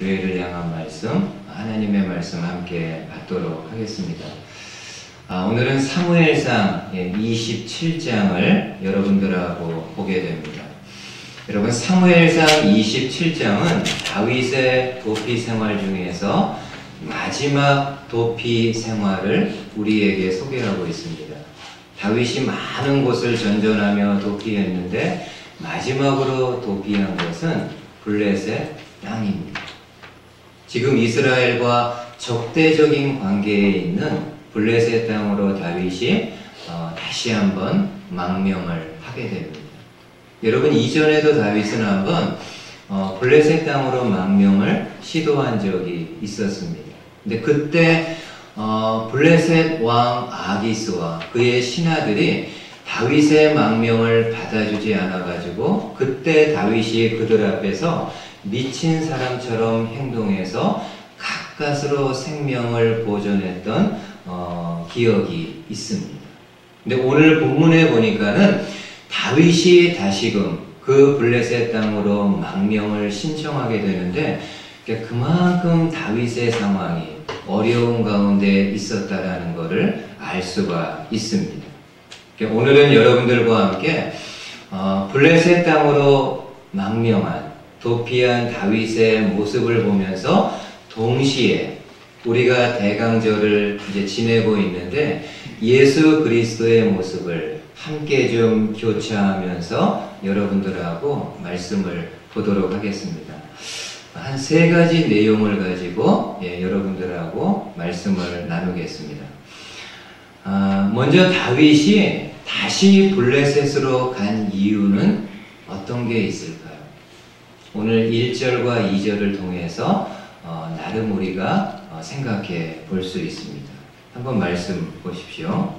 교회를 향한 말씀, 하나님의 말씀 함께 받도록 하겠습니다. 오늘은 사무엘상 27장을 여러분들하고 보게 됩니다. 여러분, 사무엘상 27장은 다윗의 도피 생활 중에서 마지막 도피 생활을 우리에게 소개하고 있습니다. 다윗이 많은 곳을 전전하며 도피했는데 마지막으로 도피한 것은 블레셋 땅입니다. 지금 이스라엘과 적대적인 관계에 있는 블레셋 땅으로 다윗이 다시 한번 망명을 하게 됩니다. 여러분, 이전에도 다윗은 한번 블레셋 땅으로 망명을 시도한 적이 있었습니다. 근데 그때 블레셋 왕 아기스와 그의 신하들이 다윗의 망명을 받아주지 않아가지고 그때 다윗이 그들 앞에서 미친 사람처럼 행동해서 가까스로 생명을 보존했던 기억이 있습니다. 근데 오늘 본문에 보니까는 다윗이 다시금 그 블레셋 땅으로 망명을 신청하게 되는데 그만큼 다윗의 상황이 어려운 가운데 있었다라는 것을 알 수가 있습니다. 오늘은 여러분들과 함께 블레셋 땅으로 망명한 도피한 다윗의 모습을 보면서 동시에 우리가 대강절을 이제 지내고 있는데 예수 그리스도의 모습을 함께 좀 교차하면서 여러분들하고 말씀을 보도록 하겠습니다. 한 3가지 내용을 가지고 여러분들하고 말씀을 나누겠습니다. 먼저 다윗이 다시 블레셋으로 간 이유는 어떤 게 있을까요? 오늘 1절과 2절을 통해서 나름 우리가 생각해 볼 수 있습니다. 한번 말씀 보십시오.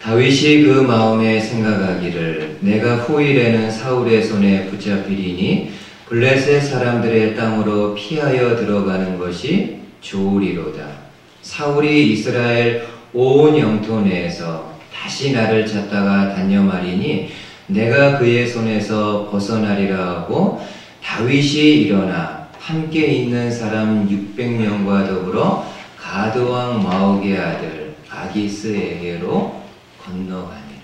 다윗이 그 마음에 생각하기를 내가 후일에는 사울의 손에 붙잡히리니 블레셋 사람들의 땅으로 피하여 들어가는 것이 좋으리로다. 사울이 이스라엘 온 영토 내에서 다시 나를 찾다가 단념하리니 내가 그의 손에서 벗어나리라 하고 다윗이 일어나 함께 있는 사람 600명과 더불어 가드왕 마옥의 아들 아기스에게로 건너가니라.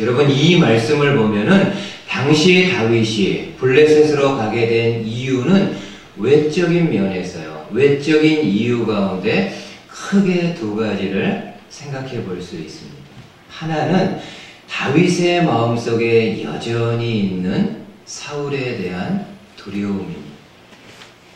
여러분, 이 말씀을 보면은 당시 다윗이 블레셋으로 가게 된 이유는 외적인 면에서요, 외적인 이유 가운데 크게 2가지를 생각해 볼 수 있습니다. 하나는 다윗의 마음속에 여전히 있는 사울에 대한 두려움입니다.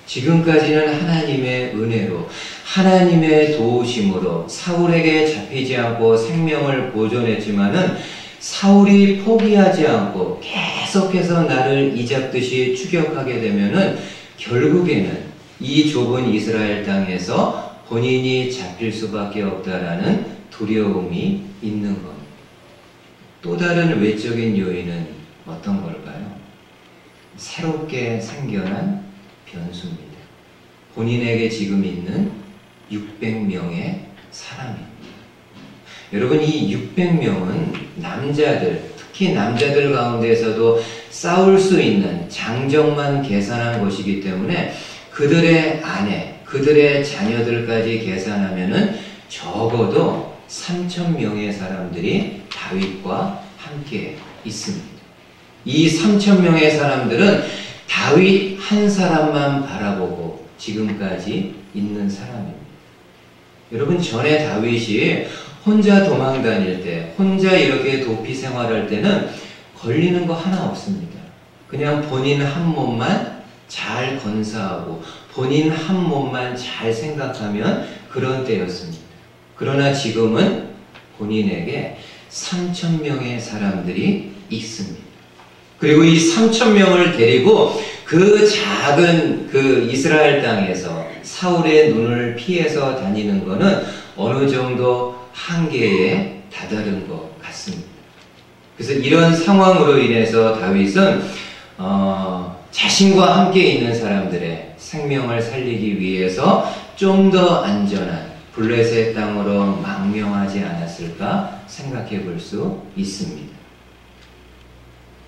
지금까지는 하나님의 은혜로 하나님의 도우심으로 사울에게 잡히지 않고 생명을 보존했지만은 사울이 포기하지 않고 계속해서 나를 이잡듯이 추격하게 되면은 결국에는 이 좁은 이스라엘 땅에서 본인이 잡힐 수밖에 없다라는 두려움이 있는 겁니다. 또 다른 외적인 요인은 어떤 걸까요? 새롭게 생겨난 변수입니다. 본인에게 지금 있는 600명의 사람입니다. 여러분, 이 600명은 남자들, 특히 남자들 가운데서도 싸울 수 있는 장정만 계산한 것이기 때문에 그들의 아내, 그들의 자녀들까지 계산하면은 적어도 3,000명의 사람들이 다윗과 함께 있습니다. 이 3,000명의 사람들은 다윗 한 사람만 바라보고 지금까지 있는 사람입니다. 여러분, 전에 다윗이 혼자 도망 다닐 때, 혼자 이렇게 도피 생활할 때는 걸리는 거 하나 없습니다. 그냥 본인 한 몸만 잘 건사하고 본인 한 몸만 잘 생각하면 그런 때였습니다. 그러나 지금은 본인에게 3,000명의 사람들이 있습니다. 그리고 이 3,000명을 데리고 그 작은 그 이스라엘 땅에서 사울의 눈을 피해서 다니는 것은 어느 정도 한계에 다다른 것 같습니다. 그래서 이런 상황으로 인해서 다윗은 자신과 함께 있는 사람들의 생명을 살리기 위해서 좀 더 안전한 블레셋 땅으로 망명하지 않았을까 생각해 볼 수 있습니다.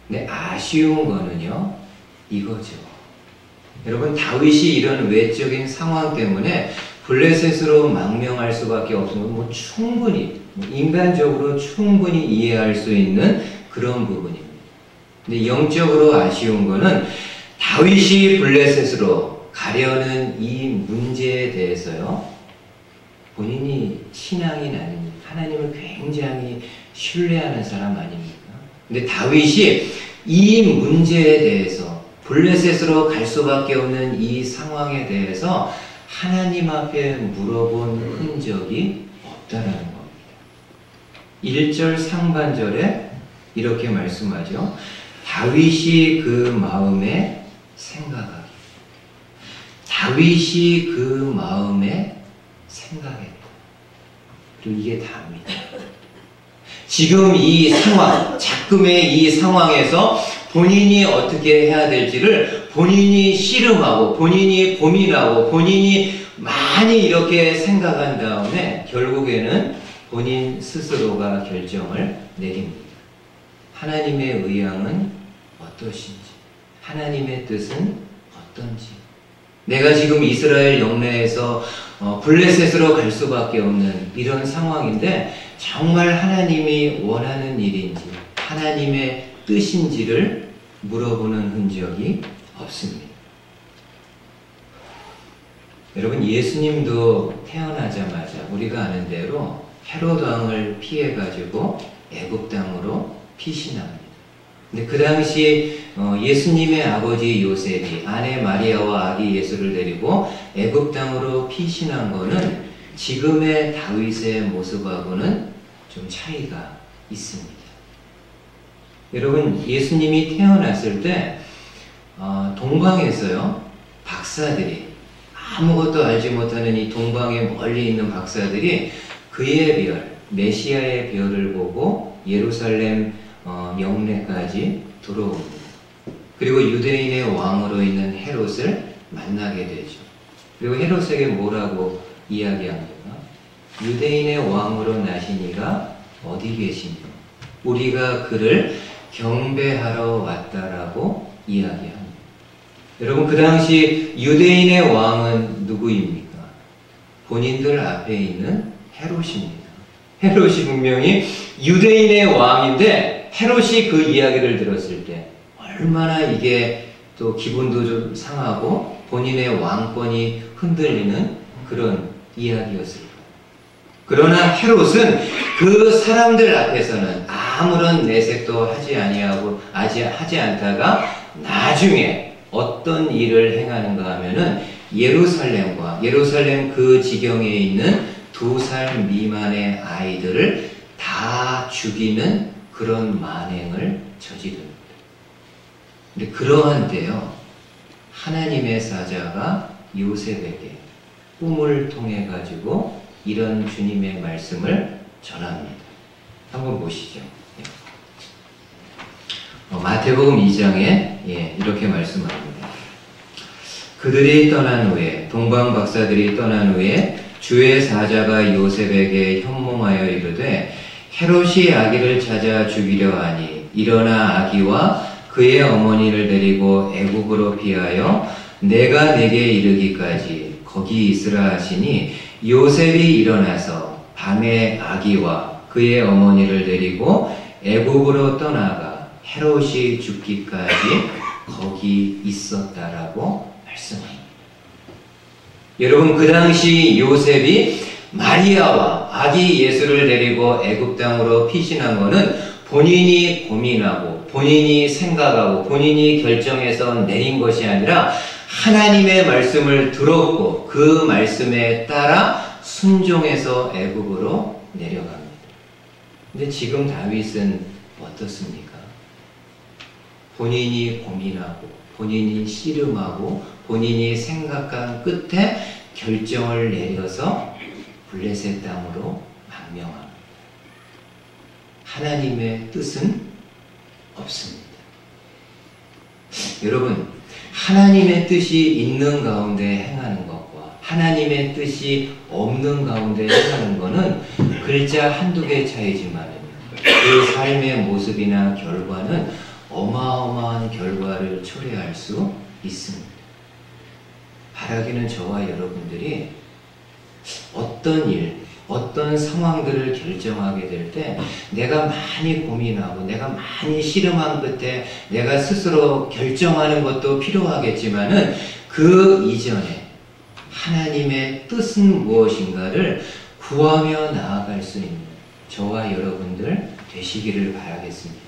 근데 아쉬운 거는요, 이거죠. 여러분, 다윗이 이런 외적인 상황 때문에 블레셋으로 망명할 수밖에 없는 건 충분히 인간적으로 충분히 이해할 수 있는 그런 부분입니다. 근데 영적으로 아쉬운 거는 다윗이 블레셋으로 가려는 이 문제에 대해서요, 본인이 신앙인 아닙니까? 하나님을 굉장히 신뢰하는 사람 아닙니까? 근데 다윗이 이 문제에 대해서 블레셋으로 갈 수밖에 없는 이 상황에 대해서 하나님 앞에 물어본 흔적이 없다라는 겁니다. 1절 상반절에 이렇게 말씀하죠. 다윗이 그 마음에 생각하기. 다윗이 그 마음에 생각했다. 그리고 이게 다입니다. 지금 이 상황, 작금의 이 상황에서 본인이 어떻게 해야 될지를 본인이 씨름하고 본인이 고민하고 본인이 많이 이렇게 생각한 다음에 결국에는 본인 스스로가 결정을 내립니다. 하나님의 의향은 어떠신지, 하나님의 뜻은 어떤지, 내가 지금 이스라엘 영내에서 블레셋으로 갈 수밖에 없는 이런 상황인데 정말 하나님이 원하는 일인지 하나님의 뜻인지를 물어보는 흔적이 없습니다. 여러분, 예수님도 태어나자마자 우리가 아는 대로 헤롯 왕을 피해가지고 애굽 땅으로 피신합니다. 근데 그 당시 예수님의 아버지 요셉이 아내 마리아와 아기 예수를 데리고 애굽 땅으로 피신한 거는 지금의 다윗의 모습하고는 좀 차이가 있습니다. 여러분, 예수님이 태어났을 때 동방에서요, 박사들이 아무것도 알지 못하는 이 동방에 멀리 있는 박사들이 그의 별, 메시아의 별을 보고 예루살렘 영내까지 들어옵니다. 그리고 유대인의 왕으로 있는 헤롯을 만나게 되죠. 그리고 헤롯에게 뭐라고 이야기합니까? 유대인의 왕으로 나신 이가 어디 계시냐? 우리가 그를 경배하러 왔다라고 이야기합니다. 여러분, 그 당시 유대인의 왕은 누구입니까? 본인들 앞에 있는 헤롯입니다. 헤롯이 분명히 유대인의 왕인데 헤롯이 그 이야기를 들었을 때 얼마나 이게 또 기분도 좀 상하고 본인의 왕권이 흔들리는 그런 이야기였을까요? 그러나 헤롯은 그 사람들 앞에서는 아무런 내색도 하지 않다가 나중에 어떤 일을 행하는가 하면은 예루살렘 그 지경에 있는 2살 미만의 아이들을 다 죽이는 그런 만행을 저지릅니다. 근데 그러한 때요, 하나님의 사자가 요셉에게 꿈을 통해 가지고 이런 주님의 말씀을 전합니다. 한번 보시죠. 마태복음 2장에 이렇게 말씀합니다. 그들이 떠난 후에, 동방 박사들이 떠난 후에 주의 사자가 요셉에게 현몽하여 이르되 헤롯이 아기를 찾아 죽이려 하니 일어나 아기와 그의 어머니를 데리고 애굽으로 피하여 내가 내게 이르기까지 거기 있으라 하시니 요셉이 일어나서 밤에 아기와 그의 어머니를 데리고 애굽으로 떠나가 헤롯이 죽기까지 거기 있었다라고 말씀합니다. 여러분, 그 당시 요셉이 마리아와 아기 예수를 데리고 애굽 땅으로 피신한 것은 본인이 고민하고 본인이 생각하고 본인이 결정해서 내린 것이 아니라 하나님의 말씀을 들었고 그 말씀에 따라 순종해서 애굽으로 내려갑니다. 근데 지금 다윗은 어떻습니까? 본인이 고민하고 본인이 씨름하고 본인이 생각한 끝에 결정을 내려서 블레셋 땅으로 망명합니다. 하나님의 뜻은 없습니다. 여러분, 하나님의 뜻이 있는 가운데 행하는 것과 하나님의 뜻이 없는 가운데 행하는 것은 글자 한두 개 차이지만 그 삶의 모습이나 결과는 어마어마한 결과를 초래할 수 있습니다. 바라기는 저와 여러분들이 어떤 일, 어떤 상황들을 결정하게 될 때 내가 많이 고민하고 내가 많이 씨름한 끝에 내가 스스로 결정하는 것도 필요하겠지만은 그 이전에 하나님의 뜻은 무엇인가를 구하며 나아갈 수 있는 저와 여러분들 되시기를 바라겠습니다.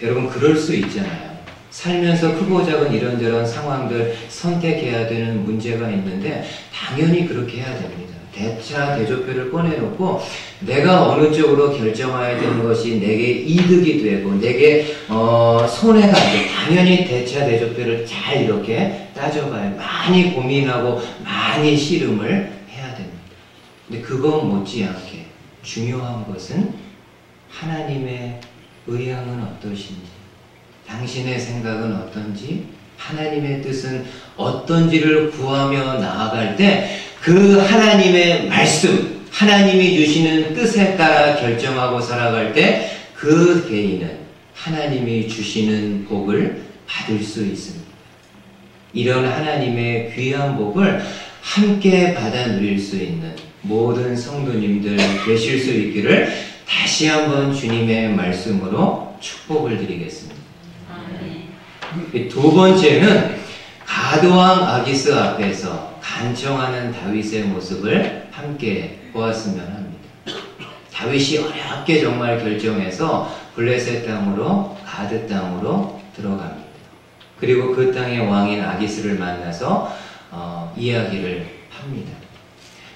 여러분, 그럴 수 있잖아요. 살면서 크고 작은 이런저런 상황들 선택해야 되는 문제가 있는데 당연히 그렇게 해야 됩니다. 대차 대조표를 꺼내놓고 내가 어느 쪽으로 결정해야 되는 것이 내게 이득이 되고 내게 손해가 안 돼. 당연히 대차 대조표를 잘 이렇게 따져봐야, 많이 고민하고 많이 씨름을 해야 됩니다. 근데 그거 못지않게 중요한 것은 하나님의 의향은 어떠신지, 당신의 생각은 어떤지, 하나님의 뜻은 어떤지를 구하며 나아갈 때 그 하나님의 말씀, 하나님이 주시는 뜻에 따라 결정하고 살아갈 때 그 개인은 하나님이 주시는 복을 받을 수 있습니다. 이런 하나님의 귀한 복을 함께 받아 누릴 수 있는 모든 성도님들 되실 수 있기를 다시 한번 주님의 말씀으로 축복을 드리겠습니다. 두 번째는 가드왕 아기스 앞에서 간청하는 다윗의 모습을 함께 보았으면 합니다. 다윗이 어렵게 정말 결정해서 블레셋 땅으로, 가드 땅으로 들어갑니다. 그리고 그 땅의 왕인 아기스를 만나서 이야기를 합니다.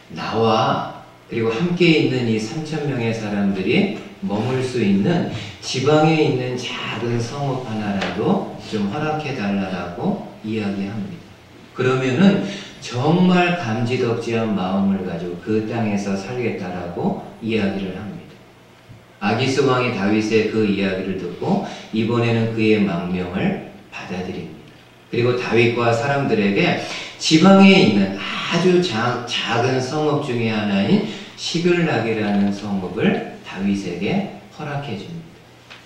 나와 그리고 함께 있는 이 3,000명의 사람들이 머물 수 있는 지방에 있는 작은 성읍 하나라도 좀 허락해 달라고 이야기합니다. 그러면은 정말 감지덕지한 마음을 가지고 그 땅에서 살겠다라고 이야기를 합니다. 아기스 왕이 다윗의 그 이야기를 듣고 이번에는 그의 망명을 받아들입니다. 그리고 다윗과 사람들에게 지방에 있는 아주 작은 성읍 중에 하나인 시글락이라는 성읍을 다윗에게 허락해 줍니다.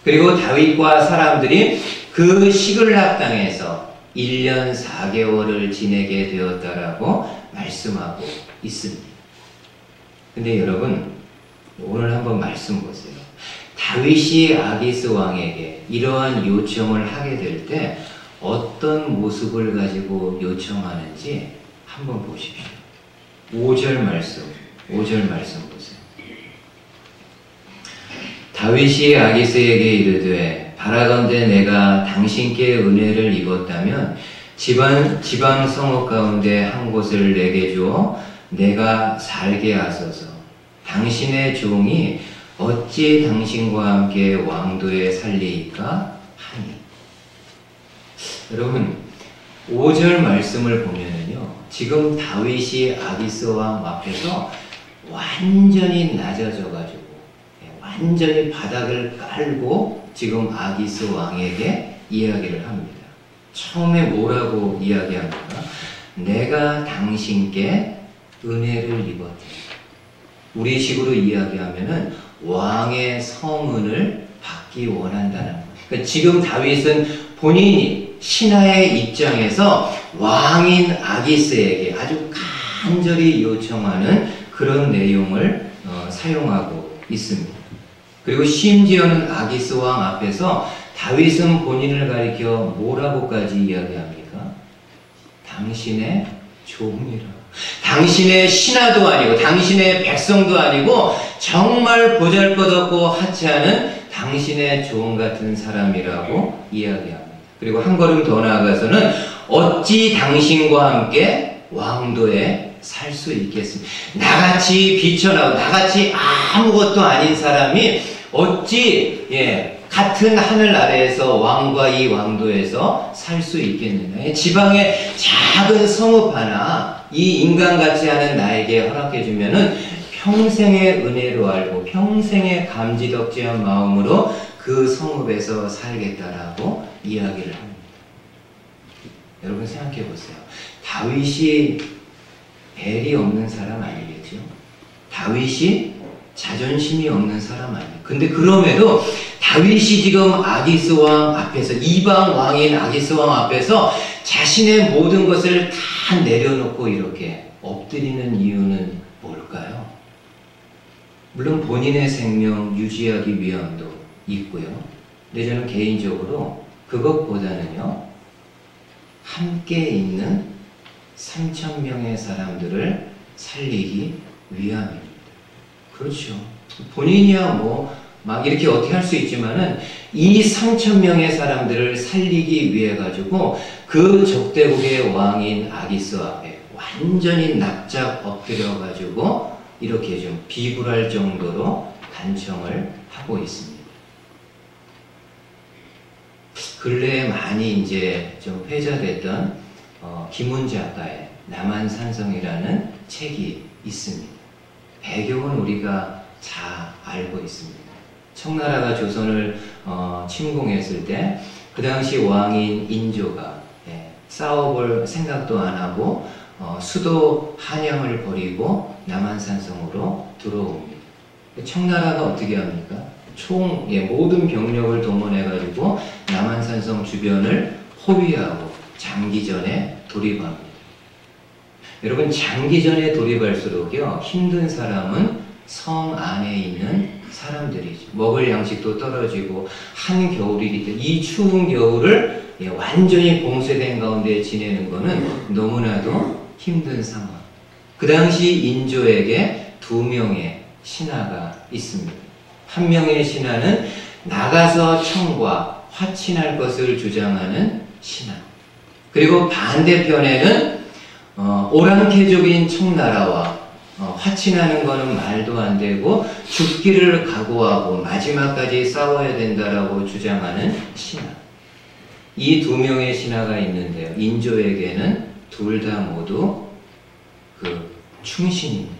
그리고 다윗과 사람들이 그 시글락 땅에서 1년 4개월을 지내게 되었다라고 말씀하고 있습니다. 근데 여러분, 오늘 한번 말씀 보세요. 다윗이 아기스 왕에게 이러한 요청을 하게 될 때 어떤 모습을 가지고 요청하는지 한번 보십시오. 5절 말씀 보세요. 다윗이 아기스에게 이르되 바라건대 내가 당신께 은혜를 입었다면 지방 성읍 가운데 한 곳을 내게 주어 내가 살게 하소서. 당신의 종이 어찌 당신과 함께 왕도에 살리이까 하니. 여러분, 5절 말씀을 보면은요, 지금 다윗이 아기스 왕 앞에서 완전히 낮아져가지고 완전히 바닥을 깔고 지금 아기스 왕에게 이야기를 합니다. 처음에 뭐라고 이야기합니까? 내가 당신께 은혜를 입었다. 우리 식으로 이야기하면은 왕의 성은을 받기 원한다는 거예요. 그러니까 지금 다윗은 본인이 신하의 입장에서 왕인 아기스에게 아주 간절히 요청하는 그런 내용을 사용하고 있습니다. 그리고 심지어는 아기스 왕 앞에서 다윗은 본인을 가리켜 뭐라고까지 이야기합니까? 당신의 종이라. 당신의 신하도 아니고 당신의 백성도 아니고 정말 보잘것없고 하찮은 당신의 종 같은 사람이라고 이야기합니다. 그리고 한 걸음 더 나아가서는 어찌 당신과 함께 왕도에 살 수 있겠습니까? 나같이 비천하고 나같이 아무것도 아닌 사람이 어찌 같은 하늘 아래에서 왕과 이 왕도에서 살 수 있겠느냐. 지방의 작은 성읍 하나 이 인간 같지 않은 나에게 허락해 주면은 평생의 은혜로 알고 평생의 감지덕지한 마음으로 그 성읍에서 살겠다라고 이야기를 합니다. 여러분 생각해 보세요. 다윗이 벨이 없는 사람 아니겠죠? 다윗이 자존심이 없는 사람 아니에요. 근데 그럼에도 다윗이 지금 아기스 왕 앞에서, 이방 왕인 아기스 왕 앞에서 자신의 모든 것을 다 내려놓고 이렇게 엎드리는 이유는 뭘까요? 물론 본인의 생명 유지하기 위함도 있고요. 근데 저는 개인적으로 그것보다는요, 함께 있는 3,000명의 사람들을 살리기 위함입니다. 그렇죠. 본인이야 막 이렇게 어떻게 할 수 있지만은 이 3,000명의 사람들을 살리기 위해 가지고 그 적대국의 왕인 아기스 앞에 완전히 납작 엎드려 가지고 이렇게 좀 비굴할 정도로 간청을 하고 있습니다. 근래에 많이 이제 좀 회자됐던 김훈 작가의 남한산성이라는 책이 있습니다. 배경은 우리가 잘 알고 있습니다. 청나라가 조선을 침공했을 때 그 당시 왕인 인조가 싸워볼 생각도 안 하고 수도 한양을 버리고 남한산성으로 들어옵니다. 청나라가 어떻게 합니까? 모든 병력을 동원해가지고 남한산성 주변을 포위하고 장기전에 돌입합니다. 여러분, 장기전에 돌입할수록요, 힘든 사람은 성 안에 있는 사람들이죠. 먹을 양식도 떨어지고 한겨울이기 때문에 이 추운 겨울을 완전히 봉쇄된 가운데 지내는 것은 너무나도 힘든 상황. 그 당시 인조에게 2명의 신하가 있습니다. 한 명의 신하는 나가서 청과 화친할 것을 주장하는 신하. 그리고 반대편에는 오랑캐족인 청나라와 화친하는 것은 말도 안 되고 죽기를 각오하고 마지막까지 싸워야 된다라고 주장하는 신하. 이 2명의 신하가 있는데요. 인조에게는 둘 다 모두 충신입니다.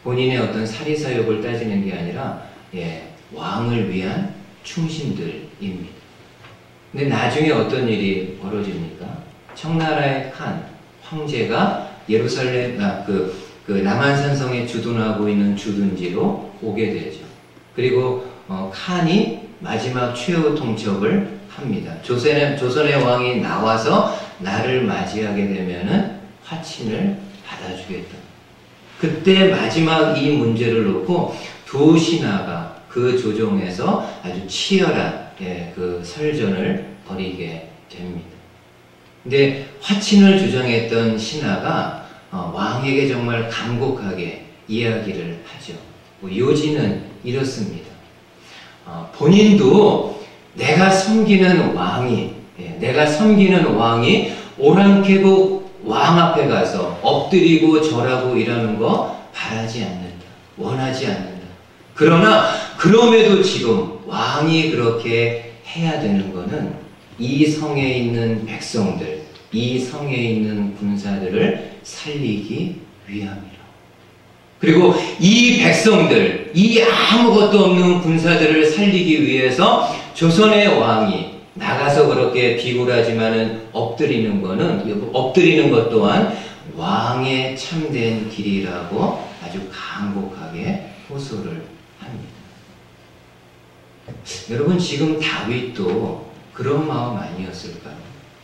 본인의 어떤 사리사욕을 따지는 게 아니라 왕을 위한 충신들입니다. 근데 나중에 어떤 일이 벌어집니까? 청나라의 칸 황제가 예루살렘 남한산성에 주둔하고 있는 주둔지로 오게 되죠. 그리고 칸이 마지막 최후 통첩을 합니다. 조선의 왕이 나와서 나를 맞이하게 되면은 화친을 받아주겠다. 그때 마지막 이 문제를 놓고 2 신하가 그 조정에서 아주 치열한 그 설전을 벌이게 됩니다. 근데 화친을 주장했던 신하가 왕에게 정말 간곡하게 이야기를 하죠. 요지는 이렇습니다. 본인도 내가 섬기는 왕이 오랑캐국 왕 앞에 가서 엎드리고 절하고 이러는 거 바라지 않는다. 원하지 않는다. 그러나 그럼에도 지금 왕이 그렇게 해야 되는 거는 이 성에 있는 백성들, 이 성에 있는 군사들을 살리기 위함이라. 그리고 이 백성들, 이 아무것도 없는 군사들을 살리기 위해서 조선의 왕이 나가서 그렇게 비굴하지만은 엎드리는 것 또한 왕의 참된 길이라고 아주 간곡하게 호소를 합니다. 여러분, 지금 다윗도 그런 마음 아니었을까요?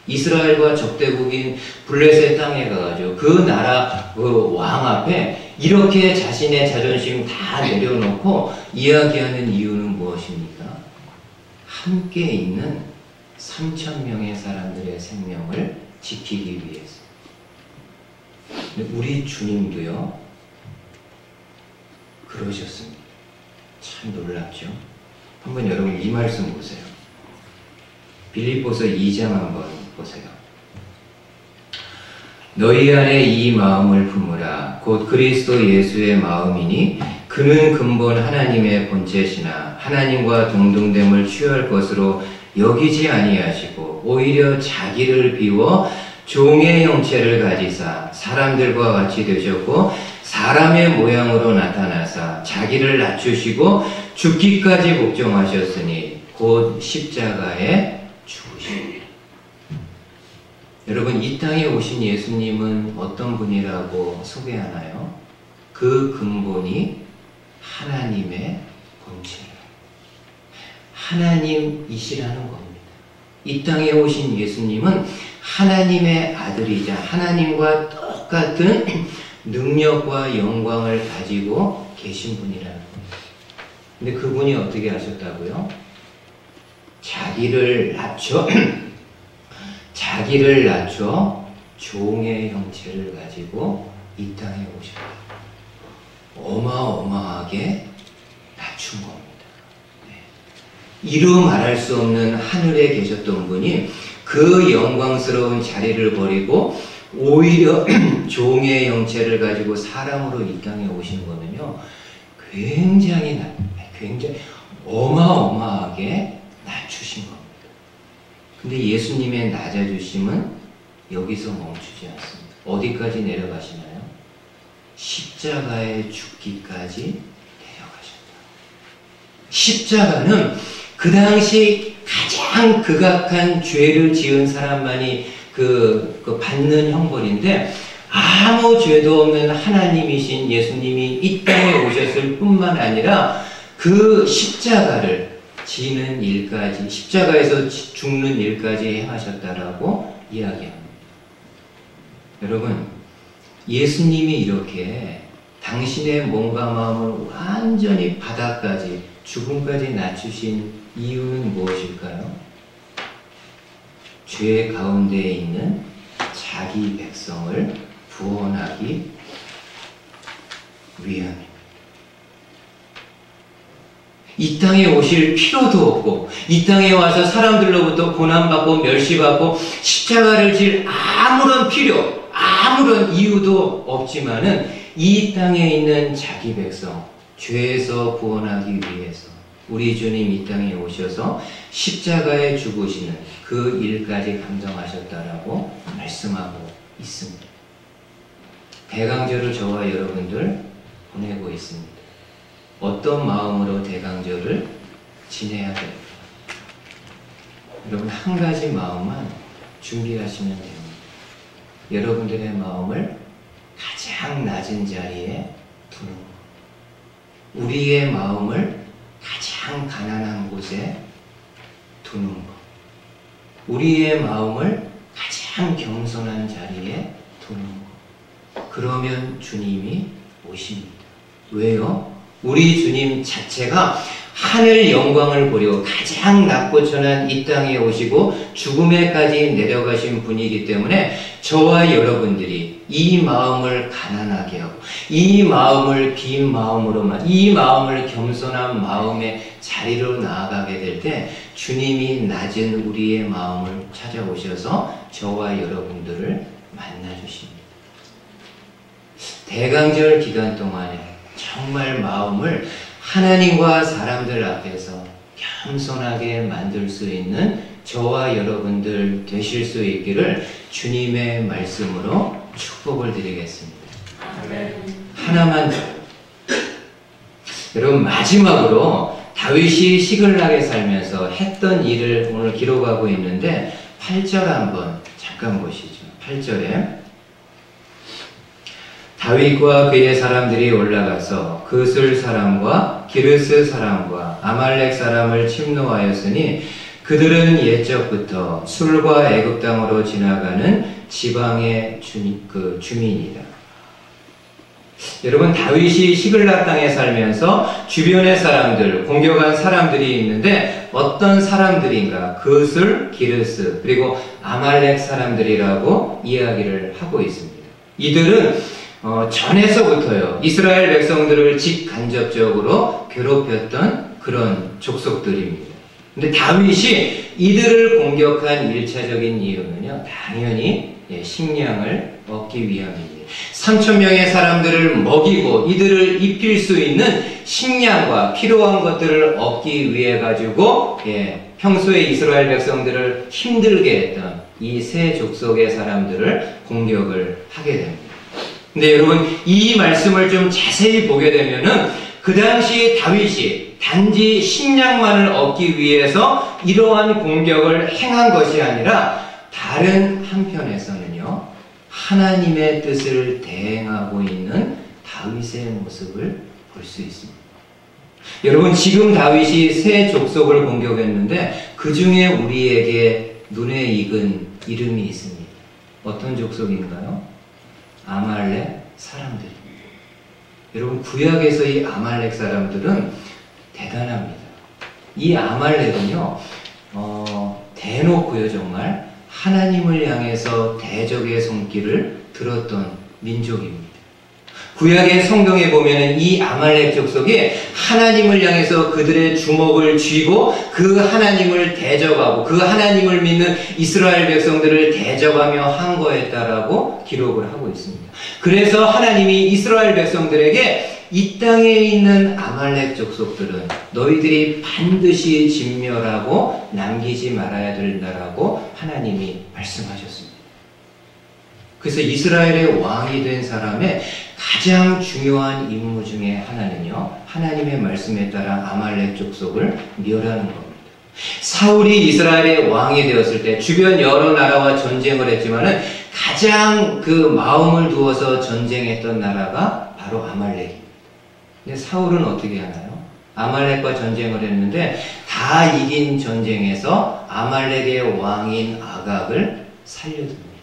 이스라엘과 적대국인 블레셋 땅에 가가지고 그 나라 왕 앞에 이렇게 자신의 자존심 다 내려놓고 이야기하는 이유는 무엇입니까? 함께 있는 3,000명의 사람들의 생명을 지키기 위해서. 우리 주님도요, 그러셨습니다. 참 놀랍죠? 한번 여러분 이 말씀 보세요. 빌립보서 2장 한번 보세요. 너희 안에 이 마음을 품으라. 곧 그리스도 예수의 마음이니 그는 근본 하나님의 본체시나 하나님과 동등됨을 취할 것으로 여기지 아니하시고 오히려 자기를 비워 종의 형체를 가지사 사람들과 같이 되셨고 사람의 모양으로 나타나사 자기를 낮추시고 죽기까지 복종하셨으니 곧 십자가에 죽으십니다. 여러분, 이 땅에 오신 예수님은 어떤 분이라고 소개하나요? 그 근본이 하나님의 본체예요. 하나님이시라는 겁니다. 이 땅에 오신 예수님은 하나님의 아들이자 하나님과 똑같은 능력과 영광을 가지고 계신 분이라는 겁니다. 근데 그분이 어떻게 하셨다고요? 자기를 낮춰 종의 형체를 가지고 이 땅에 오셨다. 어마어마하게 낮춘 겁니다. 이루 말할 수 없는 하늘에 계셨던 분이 그 영광스러운 자리를 버리고 오히려 종의 형체를 가지고 사람으로 이 땅에 오신 거는요, 굉장히 어마어마하게 낮추신 겁니다. 근데 예수님의 낮아주심은 여기서 멈추지 않습니다. 어디까지 내려가시나요? 십자가에 죽기까지 내려가셨다. 십자가는 그 당시 가장 극악한 죄를 지은 사람만이 받는 형벌인데, 아무 죄도 없는 하나님이신 예수님이 이 땅에 오셨을 뿐만 아니라 그 십자가를 지는 일까지, 십자가에서 죽는 일까지 행하셨다라고 이야기합니다. 여러분, 예수님이 이렇게 당신의 몸과 마음을 완전히 바닥까지, 죽음까지 낮추신 이유는 무엇일까요? 죄 가운데 있는 자기 백성을 구원하기 위함입니다. 이 땅에 오실 필요도 없고, 이 땅에 와서 사람들로부터 고난받고 멸시받고 십자가를 질 아무런 이유도 없지만은 이 땅에 있는 자기 백성, 죄에서 구원하기 위해서 우리 주님 이 땅에 오셔서 십자가에 죽으시는 그 일까지 감당하셨다라고 말씀하고 있습니다. 대강절을 저와 여러분들 보내고 있습니다. 어떤 마음으로 대강절을 지내야 될까? 여러분, 한 가지 마음만 준비하시면 됩니다. 여러분들의 마음을 가장 낮은 자리에 두는 것. 우리의 마음을 가장 가난한 곳에 두는 것. 우리의 마음을 가장 겸손한 자리에 두는 것. 그러면 주님이 오십니다. 왜요? 우리 주님 자체가 하늘 영광을 보려 가장 낮고 천한 이 땅에 오시고 죽음에까지 내려가신 분이기 때문에 저와 여러분들이 이 마음을 가난하게 하고, 이 마음을 빈 마음으로만, 이 마음을 겸손한 마음의 자리로 나아가게 될 때 주님이 낮은 우리의 마음을 찾아오셔서 저와 여러분들을 만나주십니다. 대강절 기간 동안에 정말 마음을 하나님과 사람들 앞에서 겸손하게 만들 수 있는 저와 여러분들 되실 수 있기를 주님의 말씀으로 축복을 드리겠습니다. 아멘. 하나만 더. 여러분, 마지막으로 다윗이 시글락에 살면서 했던 일을 오늘 기록하고 있는데 8절 한번 잠깐 보시죠. 8절에 다윗과 그의 사람들이 올라가서 그슬 사람과 기르스 사람과 아말렉 사람을 침노하였으니 그들은 옛적부터 술과 애굽 땅으로 지나가는 지방의 주민이다. 여러분, 다윗이 시글락 땅에 살면서 주변의 사람들, 공격한 사람들이 있는데 어떤 사람들인가? 그슬, 기르스, 그리고 아말렉 사람들이라고 이야기를 하고 있습니다. 이들은 전에서부터요, 이스라엘 백성들을 직간접적으로 괴롭혔던 그런 족속들입니다. 근데 다윗이 이들을 공격한 1차적인 이유는요, 당연히 식량을 얻기 위함입니다. 3,000명의 사람들을 먹이고 이들을 입힐 수 있는 식량과 필요한 것들을 얻기 위해 가지고 평소에 이스라엘 백성들을 힘들게 했던 이 세 족속의 사람들을 공격을 하게 됩니다. 근데 여러분, 이 말씀을 좀 자세히 보게 되면은 그 당시 다윗이 단지 식량만을 얻기 위해서 이러한 공격을 행한 것이 아니라 다른 한편에서는요, 하나님의 뜻을 대행하고 있는 다윗의 모습을 볼 수 있습니다. 여러분, 지금 다윗이 세 족속을 공격했는데 그 중에 우리에게 눈에 익은 이름이 있습니다. 어떤 족속인가요? 아말렉 사람들입니다. 여러분, 구약에서 이 아말렉 사람들은 대단합니다. 이 아말렉은요, 대놓고요, 정말 하나님을 향해서 대적의 손길을 들었던 민족입니다. 구약의 성경에 보면 이 아말렉 족속이 하나님을 향해서 그들의 주먹을 쥐고 그 하나님을 대적하고 그 하나님을 믿는 이스라엘 백성들을 대적하며 항거했다라고 기록을 하고 있습니다. 그래서 하나님이 이스라엘 백성들에게 이 땅에 있는 아말렉 족속들은 너희들이 반드시 진멸하고 남기지 말아야 된다라고 하나님이 말씀하셨습니다. 그래서 이스라엘의 왕이 된 사람의 가장 중요한 임무 중에 하나는요, 하나님의 말씀에 따라 아말렉 족속을 멸하는 겁니다. 사울이 이스라엘의 왕이 되었을 때 주변 여러 나라와 전쟁을 했지만은 가장 그 마음을 두어서 전쟁했던 나라가 바로 아말렉입니다. 근데 사울은 어떻게 하나요? 아말렉과 전쟁을 했는데 다 이긴 전쟁에서 아말렉의 왕인 아각을 살려둡니다.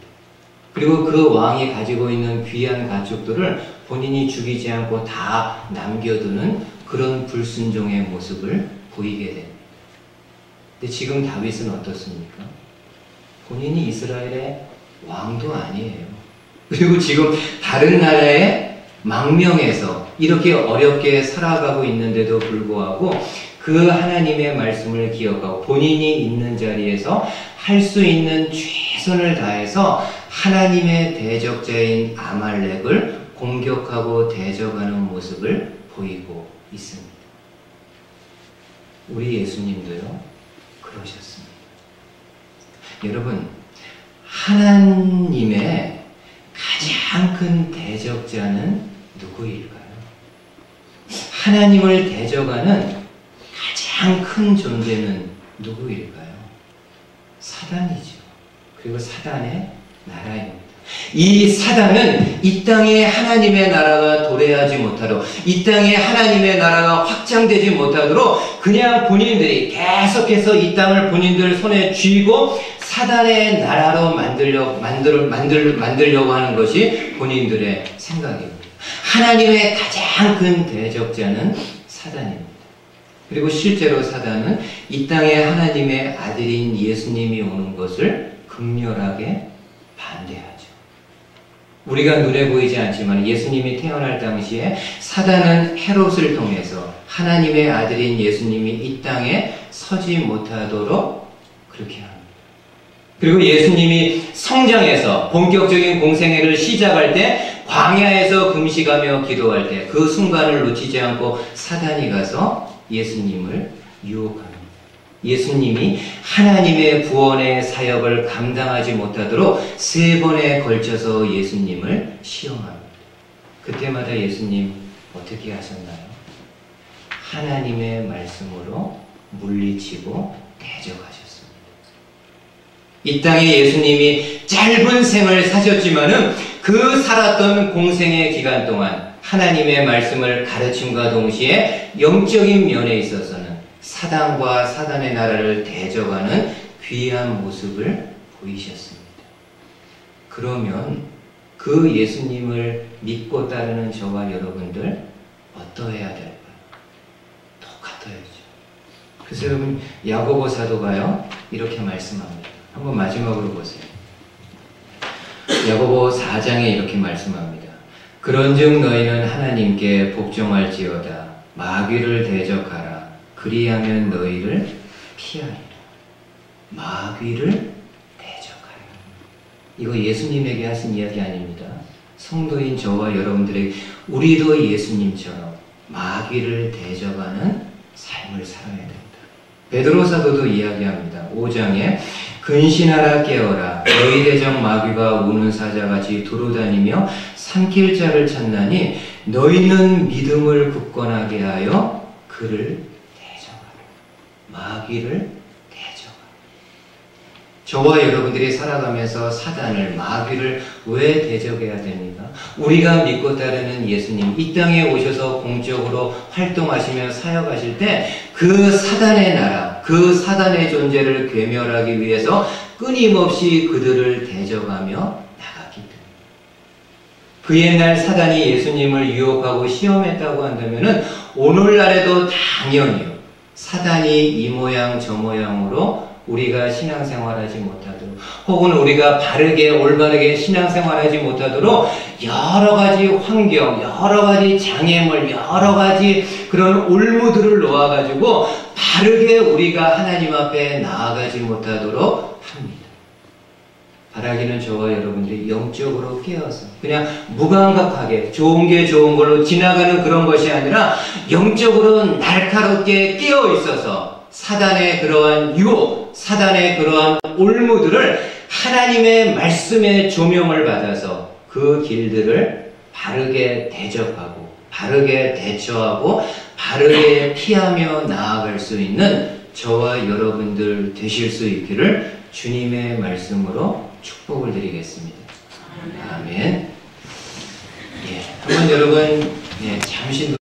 그리고 그 왕이 가지고 있는 귀한 가축들을 본인이 죽이지 않고 다 남겨두는 그런 불순종의 모습을 보이게 됩니다. 근데 지금 다윗은 어떻습니까? 본인이 이스라엘의 왕도 아니에요. 그리고 지금 다른 나라의 망명에서 이렇게 어렵게 살아가고 있는데도 불구하고 그 하나님의 말씀을 기억하고 본인이 있는 자리에서 할 수 있는 최선을 다해서 하나님의 대적자인 아말렉을 공격하고 대적하는 모습을 보이고 있습니다. 우리 예수님도요, 그러셨습니다. 여러분, 하나님의 가장 큰 대적자는 누구일까요? 하나님을 대적하는 가장 큰 존재는 누구일까요? 사단이죠. 그리고 사단의 나라입니다. 이 사단은 이 땅에 하나님의 나라가 도래하지 못하도록, 이 땅에 하나님의 나라가 확장되지 못하도록 그냥 본인들이 계속해서 이 땅을 본인들 손에 쥐고 사단의 나라로 만들려고 하는 것이 본인들의 생각입니다. 하나님의 가장 큰 대적자는 사단입니다. 그리고 실제로 사단은 이 땅에 하나님의 아들인 예수님이 오는 것을 극렬하게 반대하죠. 우리가 눈에 보이지 않지만 예수님이 태어날 당시에 사단은 헤롯을 통해서 하나님의 아들인 예수님이 이 땅에 서지 못하도록 그렇게 합니다. 그리고 예수님이 성장해서 본격적인 공생애를 시작할 때 광야에서 금식하며 기도할 때 그 순간을 놓치지 않고 사단이 가서 예수님을 유혹합니다. 예수님이 하나님의 구원의 사역을 감당하지 못하도록 3번에 걸쳐서 예수님을 시험합니다. 그때마다 예수님 어떻게 하셨나요? 하나님의 말씀으로 물리치고 대적하셨습니다. 이 땅에 예수님이 짧은 생을 사셨지만은 그 살았던 공생의 기간 동안 하나님의 말씀을 가르침과 동시에 영적인 면에 있어서는 사단과 사단의 나라를 대적하는 귀한 모습을 보이셨습니다. 그러면 그 예수님을 믿고 따르는 저와 여러분들 어떠해야 될까요? 똑같아야죠. 그래서 여러분, 야고보 사도가요 이렇게 말씀합니다. 한번 마지막으로 보세요. 야고보 4장에 이렇게 말씀합니다. 그런즉 너희는 하나님께 복종할지어다. 마귀를 대적하라. 그리하면 너희를 피하리라. 마귀를 대적하라. 이거 예수님에게 하신 이야기 아닙니다. 성도인 저와 여러분들에게, 우리도 예수님처럼 마귀를 대적하는 삶을 살아야 된다. 베드로 사도도 이야기합니다. 5장에 근신하라 깨어라. 너희 대적 마귀가 우는 사자같이 두루다니며 삼킬 자를 찾나니 너희는 믿음을 굳건하게 하여 그를 대적하라. 마귀를 대적하라. 저와 여러분들이 살아가면서 사단을, 마귀를 왜 대적해야 됩니까? 우리가 믿고 따르는 예수님, 이 땅에 오셔서 공적으로 활동하시며 사역하실 때 그 사단의 나라, 그 사단의 존재를 괴멸하기 위해서 끊임없이 그들을 대적하며 나갔기 때문입니다. 그 옛날 사단이 예수님을 유혹하고 시험했다고 한다면 오늘날에도 당연히요. 사단이 이 모양 저 모양으로 우리가 신앙생활하지 못하도록, 혹은 우리가 바르게 올바르게 신앙생활하지 못하도록 여러 가지 환경, 여러 가지 장애물, 여러 가지 그런 올무들을 놓아가지고 바르게 우리가 하나님 앞에 나아가지 못하도록 합니다. 바라기는 저와 여러분들이 영적으로 깨어서 그냥 무감각하게 좋은 게 좋은 걸로 지나가는 그런 것이 아니라 영적으로 날카롭게 깨어 있어서 사단의 그러한 유혹, 사단의 그러한 올무들을 하나님의 말씀의 조명을 받아서 그 길들을 바르게 대적하고 바르게 대처하고 바르게 피하며 나아갈 수 있는 저와 여러분들 되실 수 있기를 주님의 말씀으로 축복을 드리겠습니다. 아멘. 예, 한번 여러분 잠시